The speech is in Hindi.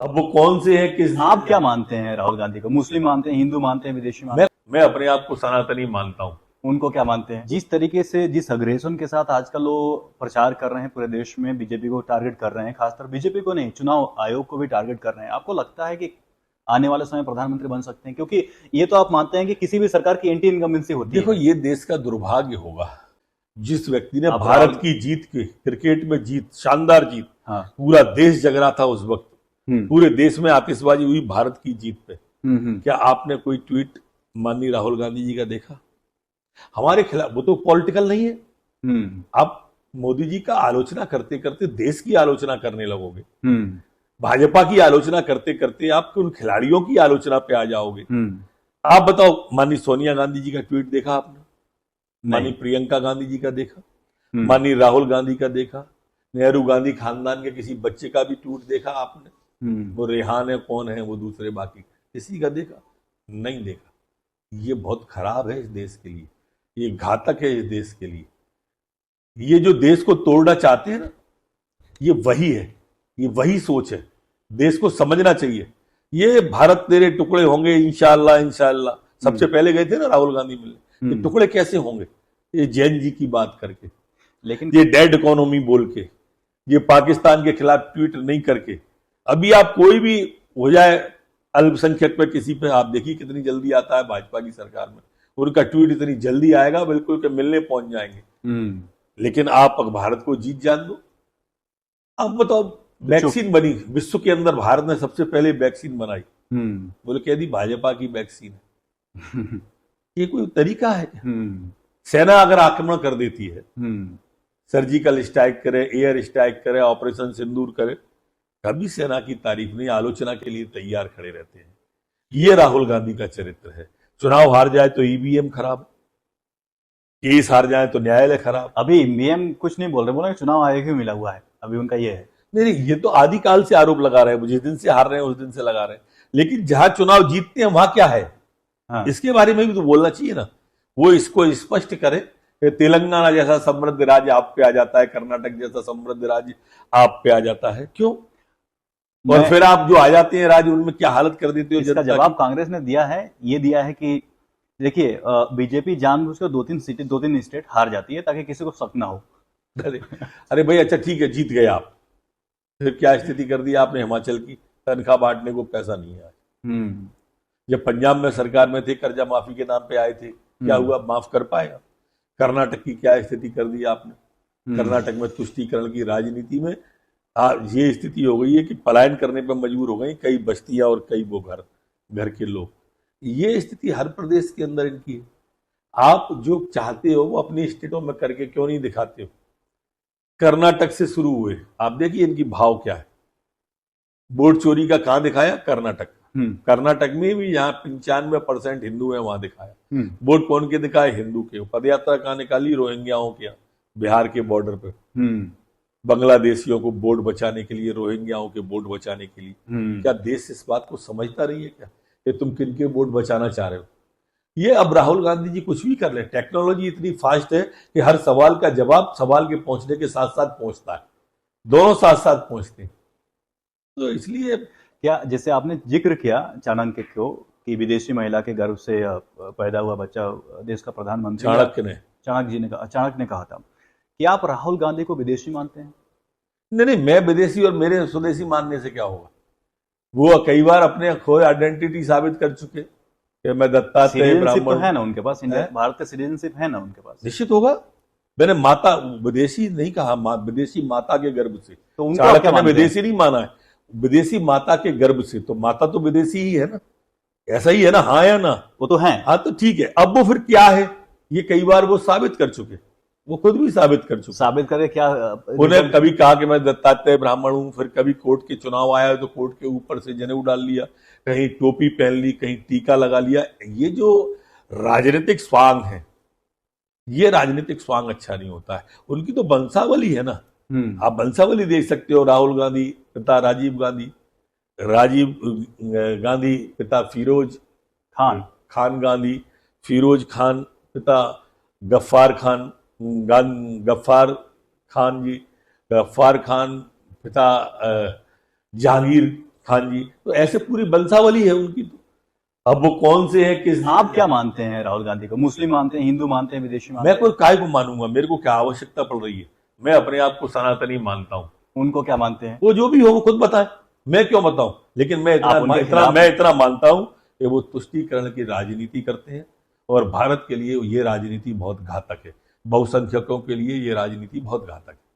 अब वो कौन से हैं, किस आप क्या मानते हैं राहुल गांधी को? मुस्लिम मानते हैं, हिंदू मानते हैं, विदेशी मानते मैं अपने आप को सनातनी मानता हूँ। हैं? उनको क्या मानते हैं? जिस तरीके से, जिस अग्रेशन के साथ आजकल वो प्रचार कर रहे हैं पूरे देश में, बीजेपी को टारगेट कर रहे हैं, खासकर बीजेपी को नहीं, चुनाव आयोग को भी टारगेट कर रहे हैं, आपको लगता है कि आने वाले समय प्रधानमंत्री बन सकते हैं? क्योंकि ये तो आप मानते हैं कि किसी भी सरकार की एंटी इनकम्बेंसी होती देखो, है। ये देश का दुर्भाग्य होगा जिस व्यक्ति ने आप भारत राहुल, की जीत के, क्रिकेट में जीत, शानदार जीत, हाँ, पूरा देश जग रहा था उस वक्त, हम्म, पूरे देश में आतिशबाजी हुई भारत की जीत पे। हम्म, क्या आपने कोई ट्वीट माननीय राहुल गांधी जी का देखा हमारे खिलाफ? वो तो पॉलिटिकल नहीं है। हम्म, आप मोदी जी का आलोचना करते करते देश की आलोचना करने लगोगे, हम्म, भाजपा की आलोचना करते करते आप उन खिलाड़ियों की आलोचना पे आ जाओगे। हम्म, आप बताओ, माननीय सोनिया गांधी जी का ट्वीट देखा आपने? माननीय नहीं, प्रियंका गांधी जी का देखा? हम्म, माननीय राहुल गांधी का देखा? नेहरू गांधी खानदान के किसी बच्चे का भी ट्वीट देखा आपने? हम्म, वो रेहान है, कौन है वो दूसरे, बाकी किसी का देखा? नहीं देखा। ये बहुत खराब है इस देश के लिए, ये घातक है इस देश के लिए। ये जो देश को तोड़ना चाहते हैं ना, ये वही है, ये वही सोच है। देश को समझना चाहिए। ये भारत तेरे टुकड़े होंगे इंशाअल्लाह इंशाअल्लाह, सबसे पहले गए थे ना राहुल गांधी मिलने। ये टुकड़े कैसे होंगे? ये जैन जी की बात करके, लेकिन ये डेड इकोनॉमी बोल के, ये पाकिस्तान के खिलाफ ट्वीट नहीं करके। अभी आप कोई भी हो जाए अल्पसंख्यक पे किसी पे, आप देखिए कितनी जल्दी आता है भाजपा की सरकार में, उनका ट्वीट इतनी जल्दी आएगा, बिल्कुल के मिलने पहुंच जाएंगे। हम्म, लेकिन आप भारत को जीत जान दो। अब बताओ, वैक्सीन बनी विश्व के अंदर, भारत ने सबसे पहले वैक्सीन बनाई, हम्म, बोले कह दी भाजपा की वैक्सीन है। ये कोई तरीका है क्या? हम्म, सेना अगर आक्रमण कर देती है, हम्म, सर्जिकल स्ट्राइक करे, एयर स्ट्राइक करे, ऑपरेशन सिंदूर करे, कभी सेना की तारीफ नहीं, आलोचना के लिए तैयार खड़े रहते हैं। ये राहुल गांधी का चरित्र है। चुनाव हार जाए तो ईवीएम खराब, केस हार जाए तो न्यायालय खराब। अभी मेम कुछ नहीं बोल रहे, बोला चुनाव आयोग ही मिला हुआ है, अभी उनका ये है। नहीं नहीं, ये तो आदिकाल से आरोप लगा रहे हैं, जिस दिन से हार रहे हैं उस दिन से लगा रहे हैं। लेकिन जहां चुनाव जीतते हैं वहां क्या है, हाँ, इसके बारे में भी तो बोलना चाहिए ना। वो इसको स्पष्ट करे कि तेलंगाना जैसा समृद्ध राज्य आप पे आ जाता है, कर्नाटक जैसा समृद्ध राज्य आप पे आ जाता है, क्यों? और मैं फिर आप जो आ जाते हैं राज्य, उनमें क्या हालत कर देते हो इसका जनता जवाब की। कांग्रेस ने दिया है, ये दिया है कि देखिए, बीजेपी जानबूझकर दो तीन सीटें, दो तीन स्टेट हार जाती है ताकि किसी को शक ना हो। अरे अरे भाई, अच्छा ठीक है, जीत गए आप, फिर क्या स्थिति कर दी आपने हिमाचल की? तनख्वाह बांटने को पैसा नहीं है। हम्म, जब पंजाब में सरकार में थे, कर्जा माफी के नाम पे आए थे, क्या हम्म, हुआ? माफ कर पाएगा? कर्नाटक की क्या स्थिति कर दी आपने? हम्म, कर्नाटक में तुष्टीकरण की राजनीति में ये स्थिति हो गई है कि पलायन करने पर मजबूर हो गई कई बस्तियां और कई वो घर घर के लोग। ये स्थिति हर प्रदेश के अंदर इनकी है। आप जो चाहते हो वो अपनी स्टेटों में करके क्यों नहीं दिखाते हो? कर्नाटक से शुरू हुए, आप देखिए इनकी भाव क्या है। वोट चोरी का कहां दिखाया? कर्नाटक। हम्म, कर्नाटक में भी जहां 95% हिंदू है वहां दिखाया। हम्म, वोट कौन के दिखाए? हिंदू के। पदयात्रा कहां निकाली? रोहिंग्याओं के यहाँ, बिहार के बॉर्डर पे। हम्म, बांग्लादेशियों को वोट बचाने के लिए, रोहिंग्याओं के वोट बचाने के लिए। क्या हम्म। देश इस बात को समझता नहीं है क्या कि तुम किन के वोट बचाना चाह रहे हो? ये अब राहुल गांधी जी कुछ भी कर ले, टेक्नोलॉजी इतनी फास्ट है कि हर सवाल का जवाब सवाल के पहुंचने के साथ साथ पहुंचता है, दोनों साथ साथ पहुंचते हैं। तो इसलिए क्या, जैसे आपने जिक्र किया चाणक्य को, कि विदेशी महिला के गर्भ से पैदा हुआ बच्चा देश का प्रधानमंत्री, चाणक्य ने, चाणक्य ने कहा था कि आप राहुल गांधी को विदेशी मानते हैं? नहीं नहीं, मैं विदेशी और मेरे स्वदेशी मानने से क्या होगा? वो कई बार अपने खोए आइडेंटिटी साबित कर चुके कि मैं दत्तात्रेय सिटीजनशिप तो ब्राह्मण है ना उनके पास, इंडिया है। भारत का सिटीजनशिप है ना उनके पास? निश्चित होगा। मैंने माता विदेशी नहीं कहा, विदेशी माता के गर्भ से। तो उनको आप चाणक्य क्या ने मानते हैं? विदेशी नहीं माना है, विदेशी माता के गर्भ से, तो माता तो विदेशी ही है ना, ऐसा ही है ना, हाँ या ना? वो तो है। हाँ तो ठीक है, अब वो फिर क्या है, ये कई बार वो साबित कर चुके, वो खुद भी साबित कर चुके। साबित करके क्या उन्हें कभी कहा कि मैं दत्तात्रेय ब्राह्मण हूं, फिर कभी कोर्ट के चुनाव आया तो कोर्ट के ऊपर से जनेऊ डाल लिया, कहीं टोपी पहन ली, कहीं टीका लगा लिया। ये जो राजनीतिक स्वांग है, ये राजनीतिक स्वांग अच्छा नहीं होता है। उनकी तो वंशावली है ना, आप वंशावली देख सकते हो। राहुल गांधी पिता राजीव गांधी, राजीव गांधी पिता फिरोज खान, खान गांधी, फिरोज खान पिता गफ्फार खान, गफ्फार खान जी, गफ्फार खान पिता जहांगीर हाँ जी, तो ऐसे पूरी वंशावली है उनकी। तो अब वो कौन से है, किस, आप क्या मानते हैं राहुल गांधी को? मुस्लिम मानते हैं, हिंदू मानते हैं, विदेशी मानते मैं कोई काय को मानूंगा, मेरे को क्या आवश्यकता पड़ रही है? मैं अपने आप को सनातनी मानता हूं। हैं? उनको क्या मानते हैं? वो जो भी हो वो खुद बताए, मैं क्यों बताऊं। लेकिन आप उनके खिलाफ मैं इतना मानता हूं कि वो तुष्टीकरण की राजनीति करते हैं, और भारत के लिए ये राजनीति बहुत घातक है, बहुसंख्यकों के लिए ये राजनीति बहुत घातक है।